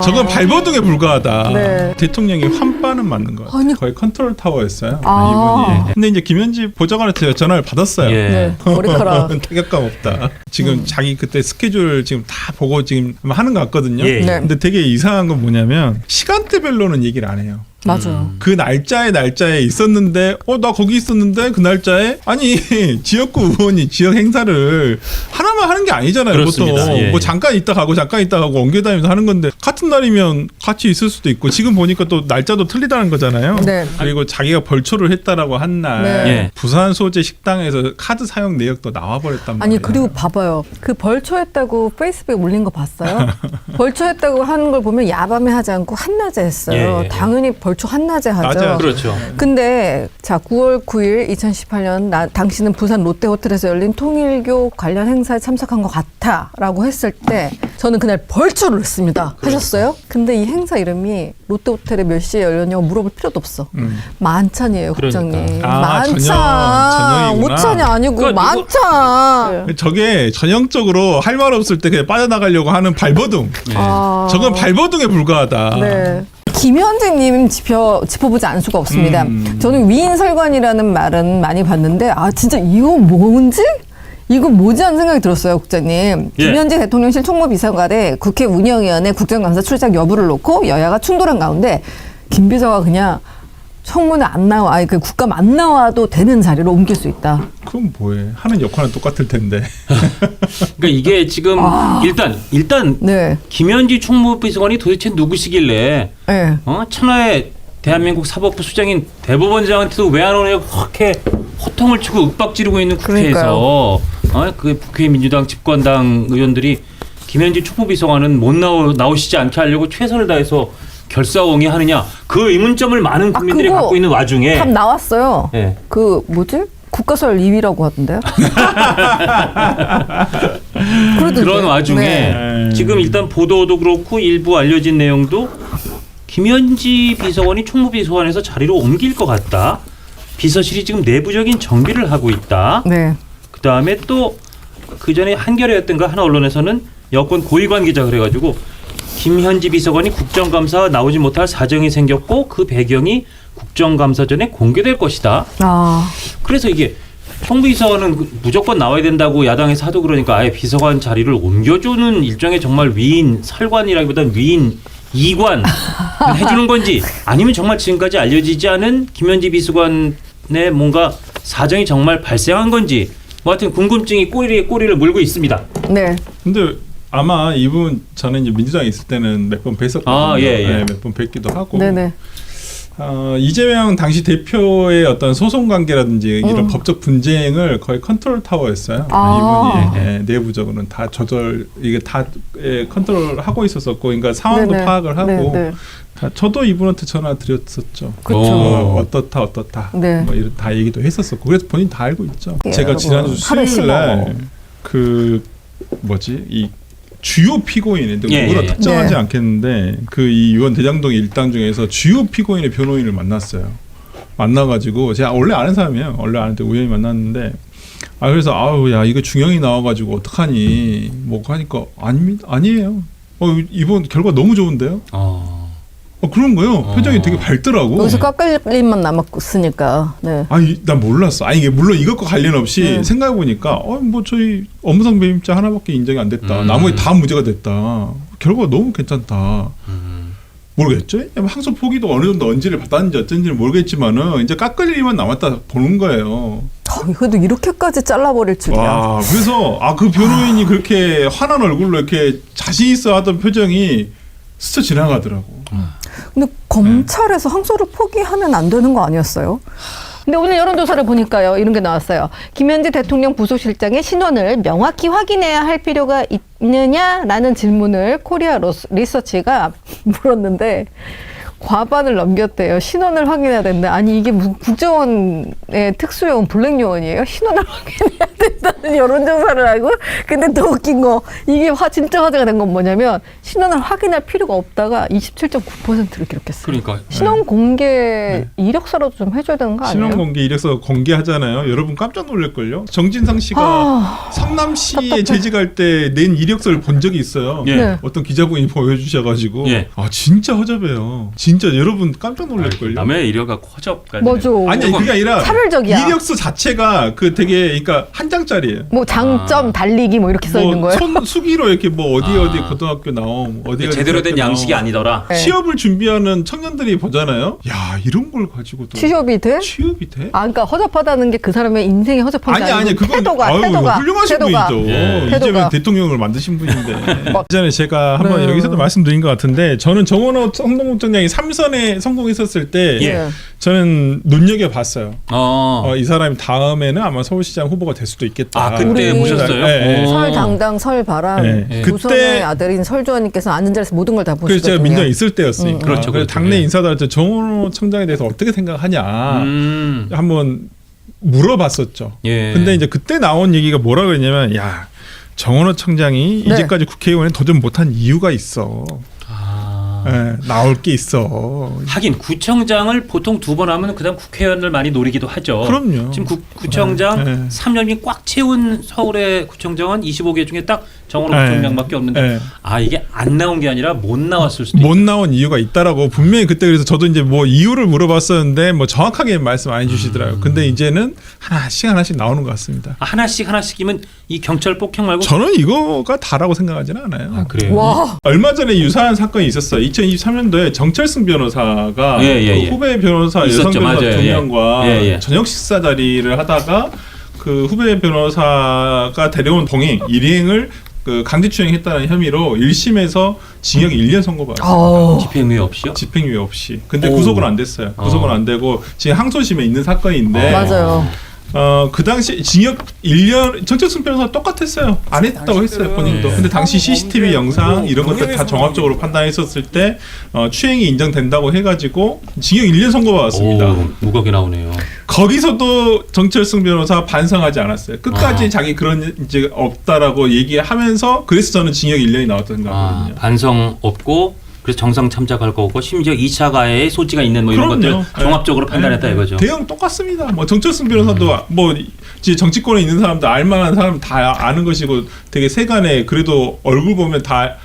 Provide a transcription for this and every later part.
저건 발버둥에 불과하다. 네. 대통령이 환빠는 맞는 것 같아요. 아니. 거의 컨트롤 타워였어요. 아. 이분이. 근데 이제 김현지 보좌관한테 전화를 받았어요. 예. 네. 머리카락. 타격감 없다. 지금 자기 그때 스케줄 지금 다 보고 지금 하는 것 같거든요. 예. 네. 근데 되게 이상한 건 뭐냐면 시간대별로는 얘기를 안 해요. 맞아요. 그 날짜에 있었는데 나 거기 있었는데 그 날짜에 아니 지역구 의원이 지역 행사를 하나만 하는 게 아니잖아요. 그렇습니다. 보통 예. 뭐 잠깐 있다 가고 옮겨 다니면서 하는 건데 같은 날이면 같이 있을 수도 있고 지금 보니까 또 날짜도 틀리다는 거잖아요. 네. 그리고 자기가 벌초를 했다라고 한 날 네. 예. 부산 소재 식당에서 카드 사용 내역도 나와버렸단 말이에요. 아니 그리고 봐봐요. 그 벌초했다고 페이스북에 올린 거 봤어요? 벌초했다고 하는 걸 보면 야밤에 하지 않고 한낮에 했어요. 예. 당연히 벌초 한낮에 하죠. 맞아요. 그렇죠. 근데 자 9월 9일 2018년 당신은 부산 롯데호텔에서 열린 통일교 관련 행사에 참석한 것 같아 라고 했을 때 저는 그날 벌초를 했습니다. 하셨어요? 근데 이 행사 이름이 롯데호텔에 몇 시에 열렸냐고 물어볼 필요도 없어. 만찬이에요, 국장님. 그러니까. 만찬. 저녁이구나. 오찬이 아니고 그러니까 만찬. 저게 전형적으로 할 말 없을 때 그냥 빠져나가려고 하는 발버둥. 아. 저건 발버둥에 불과하다. 네. 김현진님 짚어보지 않을 수가 없습니다. 저는 위인설관이라는 말은 많이 봤는데 진짜 이거 뭔지? 이거 뭐지 하는 생각이 들었어요, 국장님. 예. 김현지 대통령실 총무비서관에 국회 운영위원회 국정감사 출석 여부를 놓고 여야가 충돌한 가운데 김 비서가 그냥 청문회 안 나와, 그 국감 안 나와도 되는 자리로 옮길 수 있다. 그럼 뭐해? 하는 역할은 똑같을 텐데. 그러니까 이게 지금 일단 네. 김현지 총무비서관이 도대체 누구시길래 네. 천하의 대한민국 사법부 수장인 대법원장한테도 왜 안 오냐고 그렇게 호통을 치고 윽박지르고 있는 국회에서 그 국회 민주당 집권당 의원들이 김현지 총무비서관은 못 나오시지 않게 하려고 최선을 다해서 결사옹이 하느냐 그 의문점을 많은 국민들이 그거 갖고 있는 와중에 답 나왔어요. 예. 그 뭐지? 국가설 2위라고 하던데요? 그런 와중에 네. 지금 일단 보도도 그렇고 일부 알려진 내용도 김현지 비서관이 총무비서관에서 자리로 옮길 것 같다. 비서실이 지금 내부적인 정비를 하고 있다. 네. 그 다음에 또 그 전에 한겨레였던가 한 언론에서는 여권 고위관 기자 그래가지고 김현지 비서관이 국정감사 나오지 못할 사정이 생겼고 그 배경이 국정감사 전에 공개될 것이다. 그래서 이게 총비서관은 무조건 나와야 된다고 야당에서 하도 그러니까 아예 비서관 자리를 옮겨주는 일종의 정말 위인 설관이라기보다는 위인 이관 해주는 건지 아니면 정말 지금까지 알려지지 않은 김현지 비서관의 뭔가 사정이 정말 발생한 건지 뭐 하여튼 궁금증이 꼬리를 물고 있습니다. 네. 근데 아마 이분 저는 이제 민주당에 있을 때는 몇 번 뵀었거든요. 예. 몇 번 뵙기도 하고. 네네. 이재명 당시 대표의 어떤 소송 관계라든지 이런 법적 분쟁을 거의 컨트롤 타워였어요. 이분이 내부적으로는 다 이게 다 컨트롤하고 있었었고, 그러니까 상황도 네네. 파악을 하고. 네네. 저도 이분한테 전화 드렸었죠. 그렇죠. 어떻다. 네. 뭐 이런 다 얘기도 했었었고, 그래서 본인 다 알고 있죠. 예, 제가 지난주 하루에 수요일 날 이 주요 피고인인데 누구나 특정하지 네. 않겠는데 이 의원 대장동 일당 중에서 주요 피고인의 변호인을 만났어요. 만나가지고 제가 원래 아는 사람이에요. 원래 아는데 우연히 만났는데 그래서 야 이거 중형이 나와가지고 어떡하니 뭐 하니까 아니에요. 이번 결과 너무 좋은데요. 그런 거요. 표정이 되게 밝더라고. 여기서 깎을림만 남았으니까. 네. 난 몰랐어. 이게 물론 이것과 관련 없이 생각해 보니까 뭐 저희 업무상 배임자 하나밖에 인정이 안 됐다. 나머지 다 무죄가 됐다. 결과가 너무 괜찮다. 모르겠죠. 항소 포기도 어느 정도 언지를 받았는지 어쩐지는 모르겠지만은 이제 깎을 일만 남았다 보는 거예요. 그래도 이렇게까지 잘라버릴 줄이야. 와, 그래서 그 변호인이 그렇게 환한 얼굴로 이렇게 자신 있어 하던 표정이 스쳐 지나가더라고. 근데 검찰에서 항소를 포기하면 안 되는 거 아니었어요? 근데 오늘 여론조사를 보니까요, 이런 게 나왔어요. 김현지 대통령 부속실장의 신원을 명확히 확인해야 할 필요가 있느냐라는 질문을 코리아 리서치가 물었는데 과반을 넘겼대요. 신원을 확인해야 된다. 아니 이게 무슨 국정원의 특수요원 블랙요원이에요? 신원을 확인해야 된다는 여론조사를 하고 근데 더 웃긴 거 이게 진짜 화제가 된 건 뭐냐면 신원을 확인할 필요가 없다가 27.9%를 기록했어요. 그러니까 신원 공개 이력서라도 좀 해줘야 되는 거 아니에요? 신원 공개 이력서 공개하잖아요. 여러분 깜짝 놀랄걸요. 정진상 씨가 성남시에 답답해. 재직할 때 낸 이력서를 본 적이 있어요. 예. 네. 어떤 기자분이 보여주셔가지고 예. 아 진짜 허접해요. 진짜 여러분 깜짝 놀랄걸요. 남의 이력가 허접까지. 뭐죠? 아니 그게 아니라 차별적이야. 이력서 자체가 그 되게 그러니까 한 장짜리예요. 뭐 장점 달리기 뭐 이렇게 써 있는 뭐 거예요? 손 수기로 이렇게 뭐 어디 고등학교 나옴 어디 제대로 된 양식이 아니더라. 네. 취업을 준비하는 청년들이 보잖아요. 야 이런 걸 가지고도 취업이 돼? 취업이 돼? 아, 그러니까 허접하다는 게 그 사람의 인생이 허접한 게 아니 아니고 그건 태도가 훌륭하신 태도가. 분이죠. 예. 이재명 태도가. 대통령을 만드신 분인데 예전에 제가 한번 네. 여기서도 말씀드린 것 같은데 저는 정원호 성동국장이 3선에 성공했었을 때 예. 네. 저는 눈여겨봤어요. 어. 이 사람이 다음에는 아마 서울시장 후보가 될 수도 있겠다. 아 그때 우리- 보셨어요? 네. 설당당 설바람 네. 구선의 그때- 아들인 설주환님께서 앉은 자리에서 모든 걸 다 그래서 보시거든요. 제가 민정에 있을 때였으니까. 그렇죠, 그래서 그렇죠. 당내 예. 인사들한테 정원호 청장에 대해서 어떻게 생각하냐 음. 한번 물어봤었죠. 예. 근데 이제 그때 나온 얘기가 뭐라 그랬냐면 야 정원호 청장이 네. 이제까지 국회의원에 도전 못한 이유가 있어. 아. 예, 나올 게 있어. 하긴 구청장을 보통 2번 하면 그다음 국회의원을 많이 노리기도 하죠. 그럼요. 지금 구청장 네. 3년이 꽉 채운 서울의 구청장은 25개 중에 딱 정원호 네. 구청장밖에 없는데 네. 아 이게 안 나온 게 아니라 못 나왔을 수도 못 나온 이유가 있다라고 분명히 그때 그래서 저도 이제 뭐 이유를 물어봤었는데 뭐 정확하게 말씀 안 해주시더라고요. 근데 이제는 하나씩 나오는 것 같습니다. 아, 하나씩이면 이 경찰 폭행 말고 저는 이거가 다라고 생각하지는 않아요. 아, 그래요. 와, 얼마 전에 유사한 사건이 있었어요. 2023년도에 정철승 변호사가 예. 그 후배 변호사 있었죠. 여성 변호사 맞아요. 두 예. 명과 예. 저녁 식사 자리를 하다가 그 후배 변호사가 데려온 동행 일행을 그 강제추행했다는 혐의로 1심에서 징역 1년 선고받았습니다. 집행유예 없이요? 집행유예 없이. 근데 오. 구속은 안 됐어요. 구속은 안 되고 지금 항소심에 있는 사건인데 맞아요. 그 당시 징역 1년 정철승 변호사 똑같았어요. 안 했다고 했어요 본인도. 근데 당시 CCTV 영상 이런 것들 다 종합적으로 판단했었을 때 추행이 인정된다고 해가지고 징역 1년 선고받았습니다. 오, 무겁게 나오네요. 거기서도 정철승 변호사 반성하지 않았어요. 끝까지 자기 그런 이제 없다라고 얘기하면서 그래서 저는 징역 1년이 나왔던 생각이거든요. 반성 없고 그래서 정상 참작할 거고 심지어 2차 가해에 소지가 있는 뭐 이런 그럼요. 것들 종합적으로 네. 판단했다 네. 이거죠. 대형 똑같습니다. 뭐 정철승 변호사도 뭐 이제 정치권에 있는 사람들 알만한 사람 다 아는 것이고 되게 세간에 그래도 얼굴 보면 다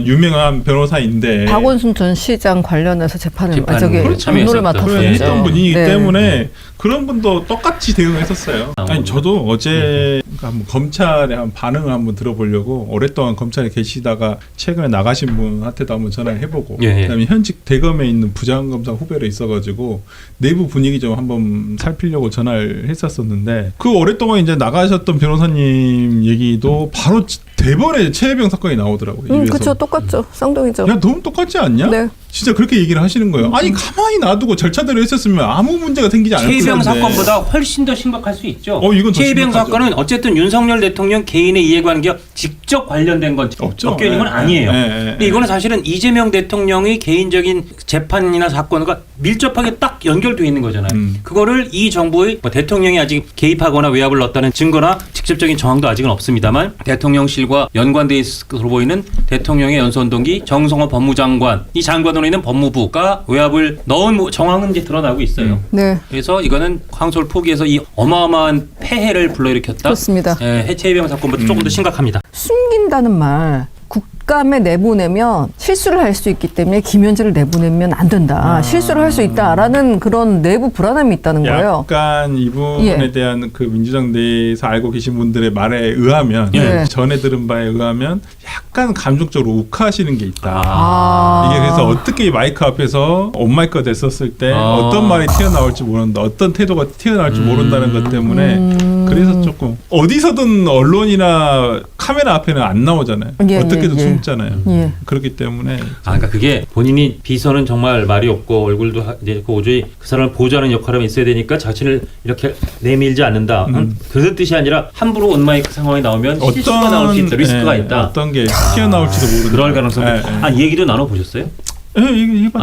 유명한 변호사인데 박원순 전 시장 관련해서 재판을 재판을 저기 참여했었죠. 전도를 맡았었죠. 했던 분이기 네. 때문에 그런 분도 똑같이 대응했었어요. 아니 저도 어제 한번 검찰의 한 반응을 한번 들어보려고 오랫동안 검찰에 계시다가 최근에 나가신 분한테도 한번 전화를 해보고 예. 그다음에 현직 대검에 있는 부장검사 후배로 있어가지고 내부 분위기 좀 한번 살피려고 전화를 했었었는데 그 오랫동안 이제 나가셨던 변호사님 얘기도 바로 대번에 최혜병 사건이 나오더라고요. 입에서. 그렇죠. 똑같죠. 쌍둥이죠. 야 너무 똑같지 않냐? 네. 진짜 그렇게 얘기를 하시는 거예요. 아니 가만히 놔두고 절차대로 했었으면 아무 문제가 생기지 않을 최혜병 건데. 사건보다 훨씬 더 심각할 수 있죠. 이건 더 최혜병 심각하죠. 사건은 어쨌든 윤석열 대통령 개인의 이해관계와 직접 관련된 건 없죠. 엮여 있는 건 아니에요. 근데 이거는 사실은 이재명 대통령의 개인적인 재판이나 사건과 밀접하게 딱 연결되어 있는 거잖아요. 그거를 이 정부의 뭐 대통령이 아직 개입하거나 외압을 넣었다는 증거나 직접적인 정황도 아직은 없습니다만 대통령실과 연관되어 있을 것으로 보이는 대통령의 연수원 동기 정성호 법무장관 이 장관으로 있는 법무부가 외압을 넣은 정황은 이제 드러나고 있어요. 네. 그래서 이거는 항소를 포기해서 이 어마어마한 폐해를 불러일으켰다. 그렇습니다. 해체해병 사건보다 조금 더 심각합니다. 숨긴다는 말 국감에 내보내면 실수를 할 수 있기 때문에 김현지를 내보내면 안 된다. 실수를 할 수 있다라는 그런 내부 불안함이 있다는 거예요. 약간 이분에 예. 대한 그 민주당 내에서 알고 계신 분들의 말에 의하면 예. 전에 들은 바에 의하면 약간 감정적으로 욱하시는 게 있다. 아. 이게 그래서 어떻게 이 마이크 앞에서 온마이크가 됐었을 때 어떤 말이 튀어나올지 모른다. 어떤 태도가 튀어나올지 모른다는 것 때문에 그래서 조금 어디서든 언론이나 카메라 앞에는 안 나오잖아요. 예, 어떻게든 예, 예. 숨잖아요. 예. 그렇기 때문에 그러니까 그게 본인이 비서는 정말 말이 없고 얼굴도 이제 오조히 그 사람을 보좌하는 역할은 있어야 되니까 자신을 이렇게 내밀지 않는다. 그런 뜻이 아니라 함부로 온마이크 상황이 나오면 실수가 나올 수 있다. 리스크가 있다. 어떤 게 튀어나올지도 모른다. 그럴 가능성도. 예, 예. 이 얘기도 나눠 보셨어요?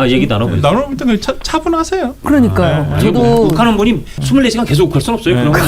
얘기 나눠보세요. 나눠볼 때 그냥 차분하세요. 그러니까요. 저도 욱하는 분이 24시간 계속 욱할 수는 없어요. 그러면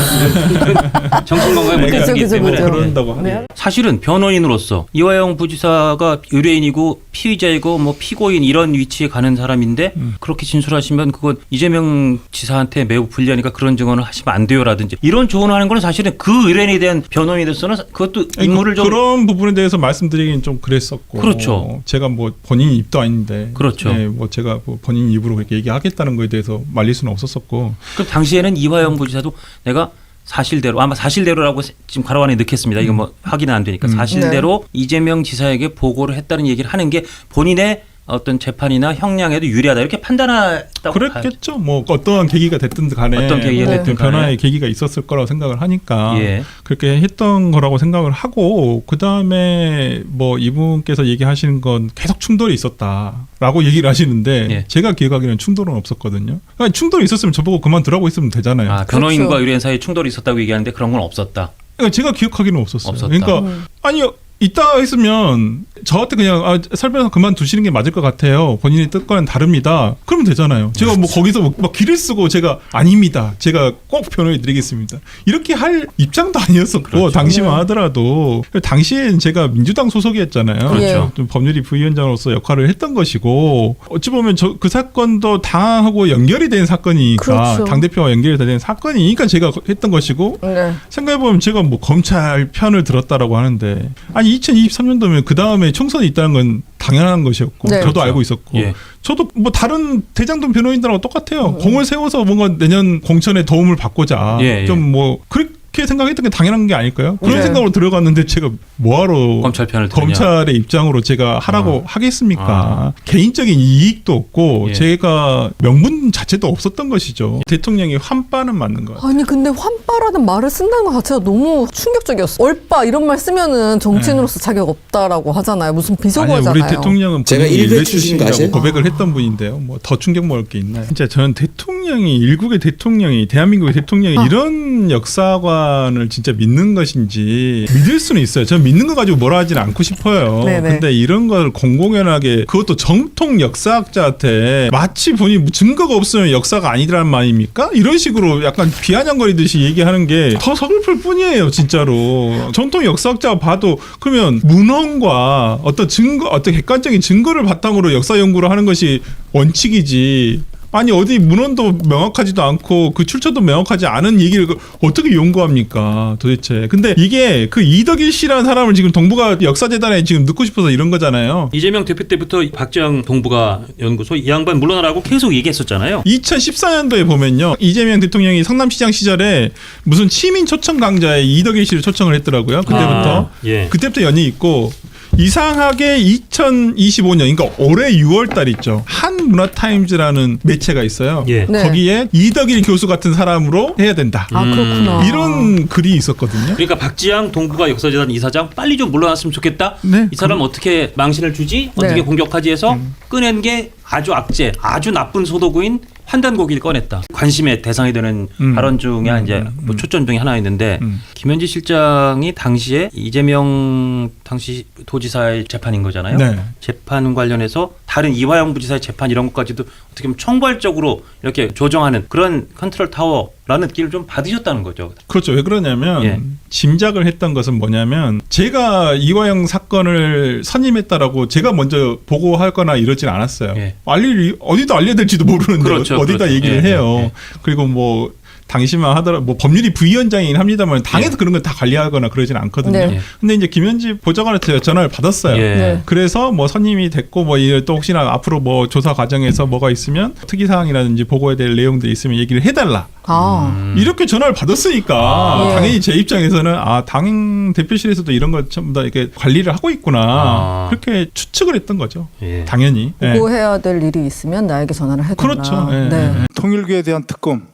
정신건강에 문제가 그죠, 있기 그죠, 때문에. 그죠. 그런다고 하네. 네. 사실은 변호인으로서 이화영 부지사가 의뢰인이고 피의자이고 뭐 피고인 이런 위치에 가는 사람인데 그렇게 진술하시면 그건 이재명 지사한테 매우 불리하니까 그런 증언을 하시면 안 돼요라든지 이런 조언을 하는 건 사실은 그 의뢰인에 대한 변호인으로서는 그것도 인물을 좀 그런 부분에 대해서 말씀드리긴 좀 그랬었고. 그렇죠. 제가 뭐 본인 입도 아닌데. 그렇죠. 네, 뭐 제가 뭐 본인 입으로 그렇게 얘기하겠다는 거에 대해서 말릴 수는 없었었고. 그 당시에는 이화영 부지사도 내가 사실대로 아마 사실대로라고 지금 가로 안에 넣겠습니다. 이거 뭐 확인은 안 되니까 사실대로 이재명 지사에게 보고를 했다는 얘기를 하는 게 본인의 어떤 재판이나 형량에도 유리하다 이렇게 판단했다고 그랬겠죠. 뭐 어떠한 계기가 됐든 간에 어떤 계기가 뭐 됐든 간에. 변화의 계기가 있었을 거라고 생각을 하니까 예. 그렇게 했던 거라고 생각을 하고 그 다음에 뭐 이분께서 얘기하시는 건 계속 충돌이 있었다라고 얘기를 하시는데 예. 제가 기억하기로는 충돌은 없었거든요. 그러니까 충돌이 있었으면 저보고 그만두라고 했으면 되잖아요. 아, 변호인과 그렇죠. 의뢰인 사이에 충돌이 있었다고 얘기하는데 그런 건 없었다. 그러니까 제가 기억하기는 없었어요. 없었다. 그러니까 아니요. 있다 했으면 저한테 그냥 설명해서 그만두시는 게 맞을 것 같아요. 본인의 뜻과는 다릅니다. 그러면 되잖아요. 제가 뭐 거기서 막 길을 쓰고 제가 아닙니다. 제가 꼭 변호해 드리겠습니다. 이렇게 할 입장도 아니었었고 그렇죠. 당시만 하더라도 당시엔 제가 민주당 소속이었잖아요. 그렇죠. 좀 법률위 부위원장으로서 역할을 했던 것이고 어찌 보면 그 사건도 당하고 연결이 된 사건이니까 그렇죠. 당대표와 연결이 된 사건이니까 제가 했던 것이고 네. 생각해보면 제가 뭐 검찰 편을 들었다라고 하는데 아니 2023년도면 그 다음에 총선이 있다는 건 당연한 것이었고 네. 저도 그렇죠. 알고 있었고 예. 저도 뭐 다른 대장동 변호인들하고 똑같아요. 공을 세워서 뭔가 내년 공천에 도움을 받고자 예, 예. 좀 뭐 그렇게 생각했던 게 당연한 게 아닐까요? 그런 네. 생각으로 들어갔는데 제가 뭐하러 검찰 편을 들냐. 검찰의 입장으로 제가 하라고 하겠습니까? 개인적인 이익도 없고 예. 제가 명분 자체도 없었던 것이죠. 대통령이 환빠는 맞는 것 같아요. 아니 근데 환빠라는 말을 쓴다는 것 자체가 너무 충격적이었어. 얼빠 이런 말 쓰면은 정치인으로서 자격 없다라고 하잖아요. 무슨 아니 비속어잖아요. 우리 대통령은 제가 본인이 일베 일베 출신 거 출신이라고 아세요? 고백을 했던 분인데요. 뭐 더 충격 먹을 게 있나요? 진짜 저는 대통령이 일국의 대통령이 대한민국의 대통령이 이런 역사관을 진짜 믿는 것인지 믿을 수는 있어요. 저는 믿는 거 가지고 뭐라 하지는 않고 싶어요. 네네. 근데 이런 걸 공공연하게 그것도 정통 역사학자한테 마치 본인 증거가 없으면 역사가 아니라는 말입니까? 이런 식으로 약간 비아냥거리듯이 얘기하는 게 더 서글플 뿐이에요, 진짜로. 정통 역사학자가 봐도 그러면 문헌과 어떤 증거, 어떤 객관적인 증거를 바탕으로 역사 연구를 하는 것이 원칙이지. 아니 어디 문헌도 명확하지도 않고 그 출처도 명확하지 않은 얘기를 어떻게 연구합니까 도대체. 근데 이게 그 이덕일 씨라는 사람을 지금 동북아 역사재단에 지금 넣고 싶어서 이런 거잖아요. 이재명 대표 때부터 박지영 동북아 연구소 이 양반 물러나라고 계속 얘기했었잖아요. 2014년도에 보면요. 이재명 대통령이 성남시장 시절에 무슨 시민 초청 강좌에 이덕일 씨를 초청을 했더라고요. 그때부터. 예. 그때부터 연이 있고 이상하게 2025년 그러니까 올해 6월 달 있죠. 한문화타임즈라는 매체가 있어요. 예. 네. 거기에 이덕일 교수 같은 사람으로 해야 된다. 아 그렇구나. 이런 글이 있었거든요. 그러니까 박지양 동북아 역사재단 이사장 빨리 좀 물러났으면 좋겠다. 네. 이 사람 어떻게 망신을 주지? 어떻게 네. 공격하지 해서 꺼낸 게 아주 악재, 아주 나쁜 소도구인 환단고기를 꺼냈다. 관심의 대상이 되는 발언 중에 이제 뭐 초점 중에 하나였는데 김현지 실장이 당시에 이재명 당시 도지사의 재판인 거잖아요. 네. 재판 관련해서 다른 이화영 부지사의 재판 이런 것까지도 어떻게 보면 총괄적으로 이렇게 조정하는 그런 컨트롤 타워라는 느낌을 좀 받으셨다는 거죠. 그렇죠. 왜 그러냐면 예. 짐작을 했던 것은 뭐냐면 제가 이화영 사건을 선임했다라고 제가 먼저 보고하거나 이러진 않았어요. 예. 어디다 알려야 될지도 모르는데 그렇죠, 어디다 그렇죠. 얘기를 예, 해요. 예, 예. 그리고 뭐 당시만 하더라도 뭐 법률위 부위원장이긴 합니다만 당에서 예. 그런 걸 다 관리하거나 그러진 않거든요. 네. 예. 근데 이제 김현지 보좌관한테 전화를 받았어요. 예. 네. 그래서 뭐 선임이 됐고 뭐 또 혹시나 앞으로 뭐 조사 과정에서 뭐가 있으면 특이 사항이라든지 보고해야 될 내용들이 있으면 얘기를 해달라. 아 이렇게 전화를 받았으니까 예. 당연히 제 입장에서는 당 대표실에서도 이런 걸 전부 다 이렇게 관리를 하고 있구나 그렇게 추측을 했던 거죠. 예. 당연히. 예. 보고해야 될 일이 있으면 나에게 전화를 해달라. 그렇죠. 예. 네. 통일교에 대한 특검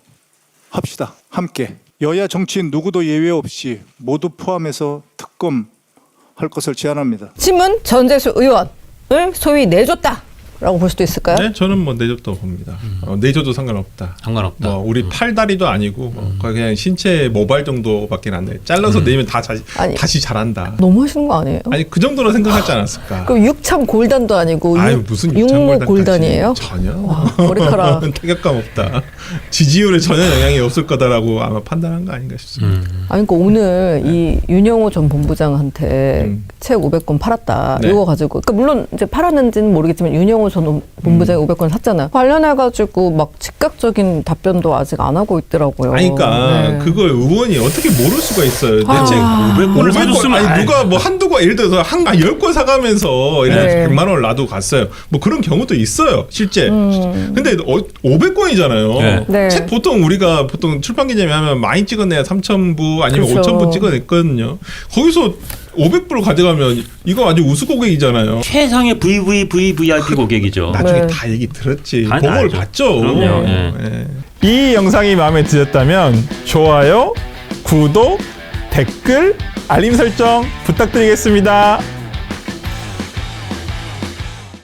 합시다. 함께. 여야 정치인 누구도 예외 없이 모두 포함해서 특검 할 것을 제안합니다. 신문 전재수 의원을 소위 내줬다. 라고 볼 수도 있을까요? 네, 저는 뭐 내줬다고 봅니다. 내줘도 상관없다. 상관없다. 뭐 우리 팔다리도 아니고 뭐 그냥 신체 모발 정도밖에 안 돼. 잘라서 내면 다 아니, 다시 자란다. 너무 하시는 거 아니에요? 아니 그 정도로 생각하지 않았을까? 그럼 육참 골단도 아니고 아유, 무슨 육모 육창골단까지. 골단이에요? 전혀. 와, 머리카락. 타격감 없다. 지지율에 전혀 영향이 없을 거다라고 아마 판단한 거 아닌가 싶습니다. 아니, 그러니까 오늘 이 윤영호 전 본부장한테 책 500권 팔았다. 네. 이거 가지고. 그러니까 물론 이제 팔았는지는 모르겠지만 윤영호 전 본부장이 500권 샀잖아요. 관련해가지고 막 즉각적인 답변도 아직 안 하고 있더라고요. 아니, 그러니까 네. 그걸 의원이 어떻게 모를 수가 있어요. 내 책 아. 500권을 사줬으면 아니 누가 뭐 한두 권 예를 들어서 한 10권 사가면서 이렇게 네. 100만 원을 놔두고 갔어요. 뭐 그런 경우도 있어요. 실제. 근데 500권이잖아요. 네. 네. 책 보통 우리가 보통 출판 기념회 하면 많이 찍어내야 3,000부 아니면 그렇죠. 5,000부 찍어냈거든요. 거기서 500부를 가져가면 이거 아주 우수 고객이잖아요. 최상의 VVVVIP 고객이죠. 나중에 네. 다 얘기 들었지. 다 보고를 알죠. 봤죠. 그럼요. 네. 예. 이 영상이 마음에 드셨다면 좋아요, 구독, 댓글, 알림 설정 부탁드리겠습니다.